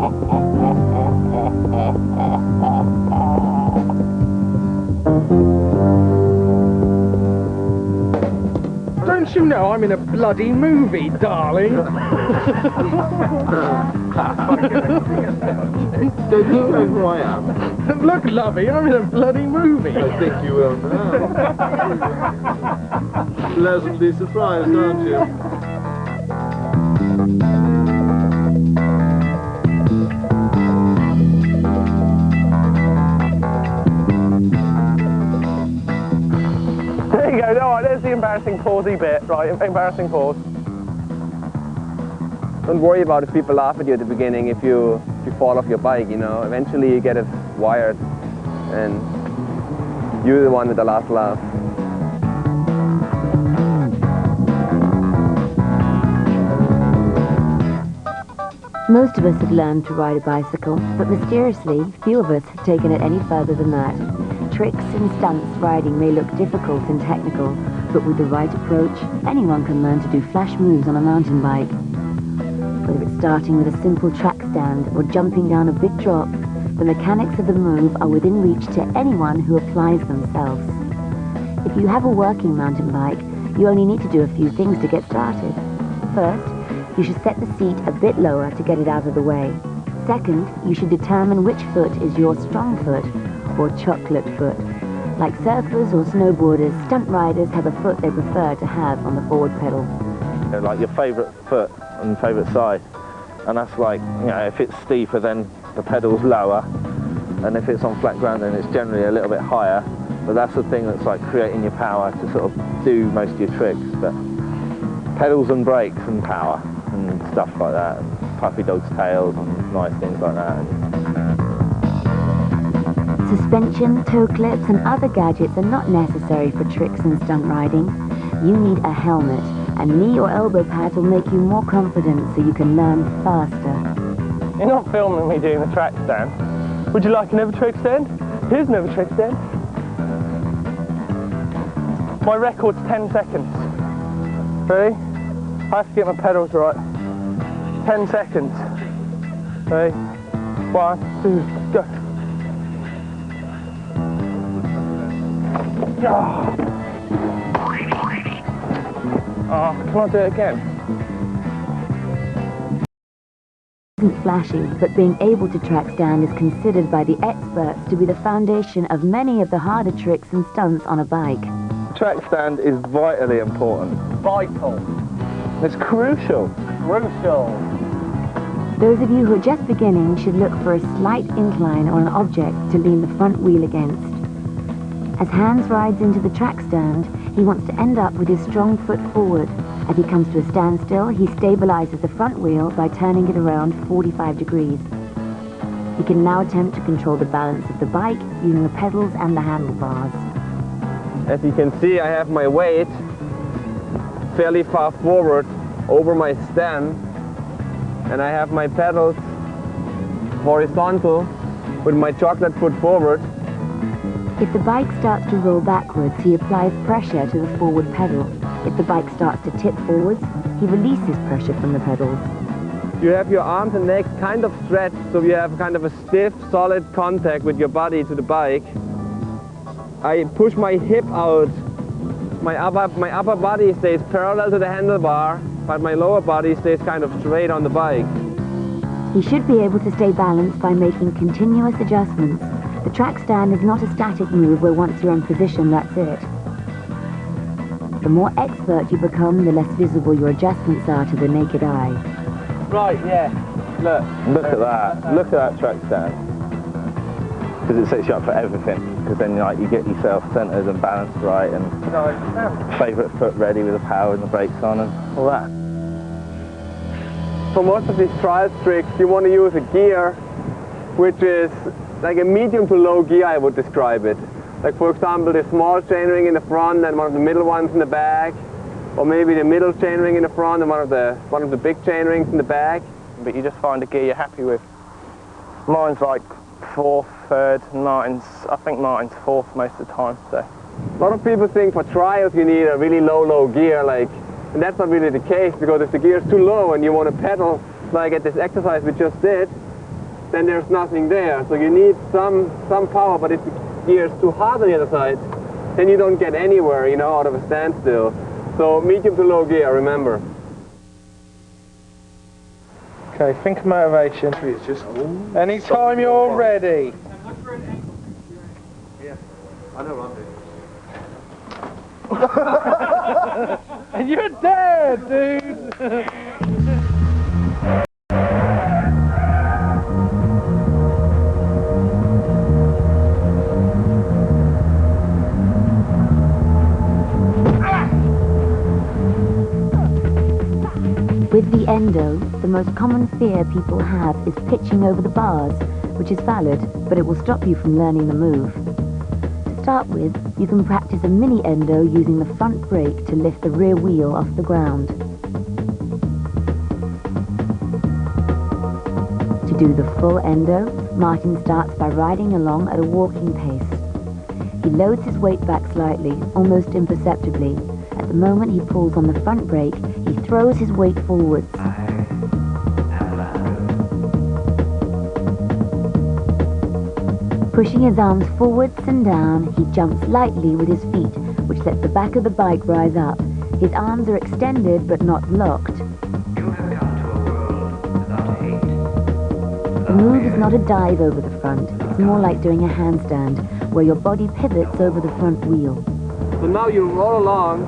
Don't you know I'm in a bloody movie, darling? Don't you know who I am? Look, lovey, I'm in a bloody movie. I think you will now. Pleasantly surprised, aren't you? There you go, alright, there's the embarrassing pausey bit, right, embarrassing pause. Don't worry about if people laugh at you at the beginning if you fall off your bike, you know. Eventually you get it wired and you're the one with the last laugh. Most of us have learned to ride a bicycle, but mysteriously, few of us have taken it any further than that. Tricks and stunts riding may look difficult and technical, but with the right approach, anyone can learn to do flash moves on a mountain bike. Whether it's starting with a simple track stand or jumping down a big drop, the mechanics of the move are within reach to anyone who applies themselves. If you have a working mountain bike, you only need to do a few things to get started. First, you should set the seat a bit lower to get it out of the way. Second, you should determine which foot is your strong foot, or chocolate foot. Like surfers or snowboarders, stunt riders have a foot they prefer to have on the forward pedal. Like your favourite foot and favourite side. And that's like, you know, if it's steeper then the pedal's lower, and if it's on flat ground then it's generally a little bit higher. But that's the thing that's like creating your power to sort of do most of your tricks. But pedals and brakes and power and stuff like that, and puppy dog's tails and nice things like that. Suspension, toe clips and other gadgets are not necessary for tricks and stunt riding. You need a helmet, and knee or elbow pads will make you more confident so you can learn faster. You're not filming me doing the track stand. Would you like another trick stand? Here's another trick stand. My record's 10 seconds. Ready? I have to get my pedals right. 10 seconds. Ready? 1, 2, go. Oh, can I do it again? Isn't flashy, but being able to track stand is considered by the experts to be the foundation of many of the harder tricks and stunts on a bike. Track stand is vitally important. Vital. It's crucial. Crucial. Those of you who are just beginning should look for a slight incline or an object to lean the front wheel against. As Hans rides into the track stand, he wants to end up with his strong foot forward. As he comes to a standstill, he stabilizes the front wheel by turning it around 45 degrees. He can now attempt to control the balance of the bike using the pedals and the handlebars. As you can see, I have my weight fairly far forward over my stem, and I have my pedals horizontal with my chocolate foot forward. If the bike starts to roll backwards, he applies pressure to the forward pedal. If the bike starts to tip forwards, he releases pressure from the pedals. You have your arms and legs kind of stretched, so you have kind of a stiff, solid contact with your body to the bike. I push my hip out. My upper body stays parallel to the handlebar, but my lower body stays kind of straight on the bike. He should be able to stay balanced by making continuous adjustments. The track stand is not a static move where once you're in position, that's it. The more expert you become, the less visible your adjustments are to the naked eye. Right, yeah. Look at that. Look at that track stand. Because it sets you up for everything. Because then like, you get yourself centred and balanced right, and favourite foot ready with the power and the brakes on and all that. For most of these trial tricks, you want to use a gear which is like a medium to low gear, I would describe it. Like for example, the small chainring in the front and one of the middle ones in the back, or maybe the middle chainring in the front and one of the big chainrings in the back. But you just find a gear you're happy with. Mine's like 4th, 3rd, I think Martin's 4th most of the time. So a lot of people think for trials you need a really low gear, and that's not really the case, because if the gear is too low and you want to pedal like at this exercise we just did, then there's nothing there. So you need some power, but if the gear is too hard on the other side, then you don't get anywhere, you know, out of a standstill. So medium to low gear, remember. Okay, think of motivation. It's just Anytime you're ready. Yeah, I know what I'm doing. And you're dead, dude! With the endo, the most common fear people have is pitching over the bars, which is valid, but it will stop you from learning the move. To start with, you can practice a mini endo using the front brake to lift the rear wheel off the ground. To do the full endo, Martin starts by riding along at a walking pace. He loads his weight back slightly, almost imperceptibly. At the moment he pulls on the front brake, he throws his weight forwards. Pushing his arms forwards and down, he jumps lightly with his feet, which lets the back of the bike rise up. His arms are extended but not locked. The move is not a dive over the front, it's more like doing a handstand, where your body pivots over the front wheel. So now you roll along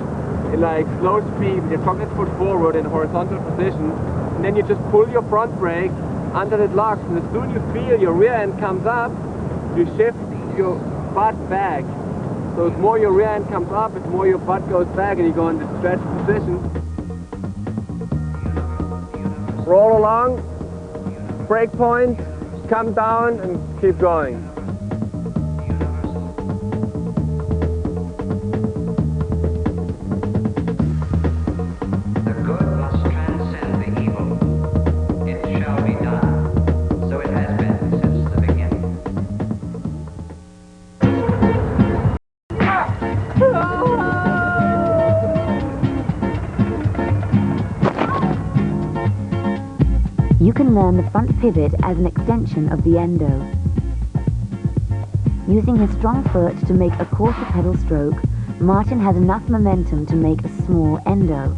in like slow speed with your front foot forward in a horizontal position, and then you just pull your front brake until it locks, and as soon as you feel your rear end comes up, you shift your butt back. So as more your rear end comes up, as more your butt goes back, and you go into stretch position. Roll along, brake point, come down, and keep going. You can learn the front pivot as an extension of the endo. Using his strong foot to make a quarter pedal stroke, Martin has enough momentum to make a small endo.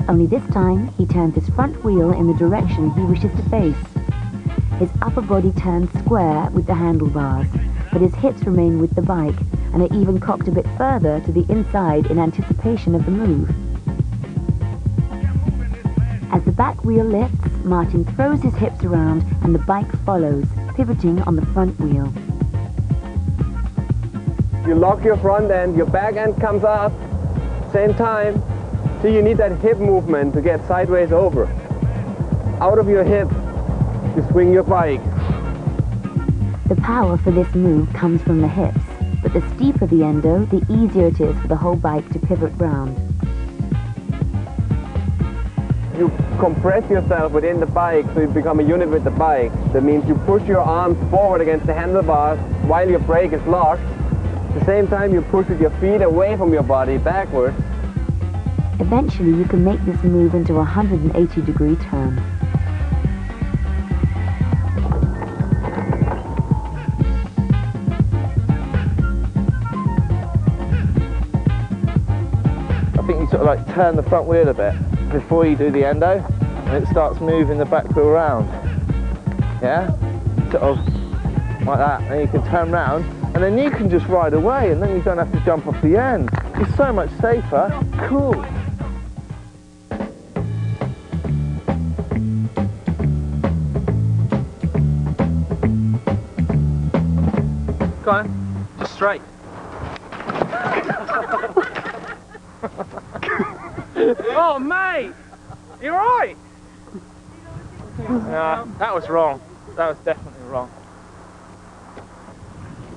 Only this time, he turns his front wheel in the direction he wishes to face. His upper body turns square with the handlebars, but his hips remain with the bike and are even cocked a bit further to the inside in anticipation of the move. As the back wheel lifts, Martin throws his hips around and the bike follows, pivoting on the front wheel. You lock your front end, your back end comes up, same time, so you need that hip movement to get sideways over. Out of your hip, you swing your bike. The power for this move comes from the hips, but the steeper the endo, the easier it is for the whole bike to pivot round. You compress yourself within the bike so you become a unit with the bike. That means you push your arms forward against the handlebars while your brake is locked. At the same time you push with your feet away from your body backwards. Eventually you can make this move into a 180-degree turn. I think you sort of like turn the front wheel a bit before you do the endo, and it starts moving the back wheel around. Yeah? Sort of like that. And you can turn round, and then you can just ride away, and then you don't have to jump off the end. It's so much safer. Cool. Go on, just straight. Oh, mate! You're right! That was wrong. That was definitely wrong.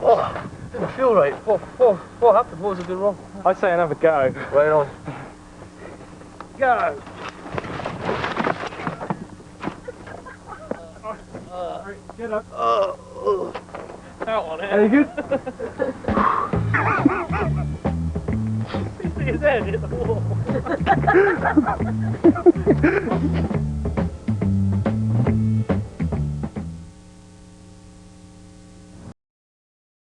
Oh, didn't feel right. What happened? What was I doing wrong? I'd say another go. Right on. Go! Get up. Out on it. Are you good? You see his head hit the wall.